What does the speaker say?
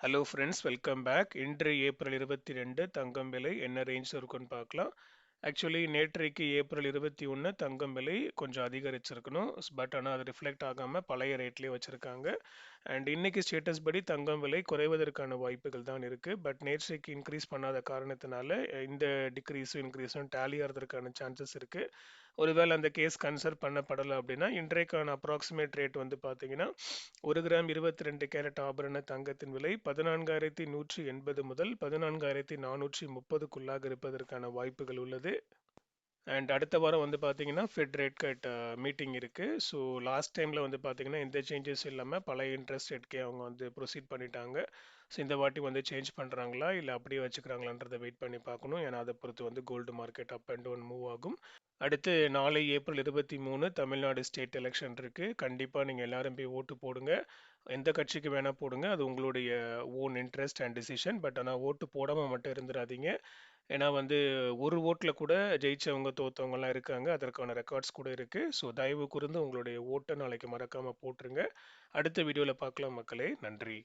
Hello friends, welcome back. இன்று April 22 தங்கம் விலை என்ன ரேஞ்ச் இருக்குன்னு பார்க்கலாம். ஆக்சுவலி நேற்றைக்கு ஏப்ரல் 21 தங்கம் விலை கொஞ்சம் அதிகரிச்சிருக்கணும். பட் ஆனால் அது ரிஃப்ளெக்ட் ஆகாமல் பழைய ரேட்லேயே வச்சுருக்காங்க. அண்ட் இன்னைக்கு ஸ்டேட்டஸ் படி தங்கம் விலை குறைவதற்கான வாய்ப்புகள் தான் இருக்குது. பட் நேற்றைக்கு இன்க்ரீஸ் பண்ணாத காரணத்தினால இந்த டிக்ரீஸும் இன்க்ரீஸும் டேலி ஆகிறதுக்கான சான்சஸ் இருக்குது. ஒருவேளை அந்த கேஸ் கன்சிடர் பண்ணப்படலை அப்படின்னா இன்றைக்கான அப்ராக்சிமேட் ரேட் வந்து பார்த்தீங்கன்னா 1 கிராம் 22 கேரட் ஆபரண தங்கத்தின் விலை 14,180 முதல் 14,430க்குள்ளாக இருப்பதற்கான வாய்ப்புகள் உள்ளது. அண்ட் அடுத்த வாரம் வந்து பார்த்தீங்கன்னா ஃபெட் ரேட் கட் மீட்டிங் இருக்குது. ஸோ லாஸ்ட் டைமில் வந்து பார்த்தீங்கன்னா எந்த சேஞ்சஸ் இல்லாமல் பழைய இன்ட்ரெஸ்ட் ரேட்கே அவங்க வந்து ப்ரொசீட் பண்ணிட்டாங்க. ஸோ இந்த வாட்டி வந்து சேஞ்ச் பண்ணுறாங்களா இல்லை அப்படியே வச்சுக்கிறாங்களான்றதை வெயிட் பண்ணி பார்க்கணும். ஏன்னா அதை பொறுத்து வந்து gold market up and down move ஆகும். அடுத்து நாளை ஏப்ரல் 23 தமிழ்நாடு ஸ்டேட் எலெக்ஷன் இருக்குது. கண்டிப்பாக நீங்கள் எல்லாரும் போய் ஓட்டு போடுங்க. எந்த கட்சிக்கு வேணால் போடுங்க, அது உங்களுடைய own interest and decision. But ஆனால் ஓட்டு போடாமல் மட்டும் இருந்துடாதீங்க. ஏன்னா வந்து ஒரு ஓட்டில் கூட ஜெயிச்சவங்க தோத்தவங்கலாம் இருக்காங்க. அதற்கான ரெக்கார்ட்ஸ் கூட இருக்குது. ஸோ தயவு கூர்ந்து உங்களுடைய ஓட்டை நாளைக்கு மறக்காமல் போட்டுருங்க. அடுத்த வீடியோவில் பார்க்கலாம் மக்களே. நன்றி.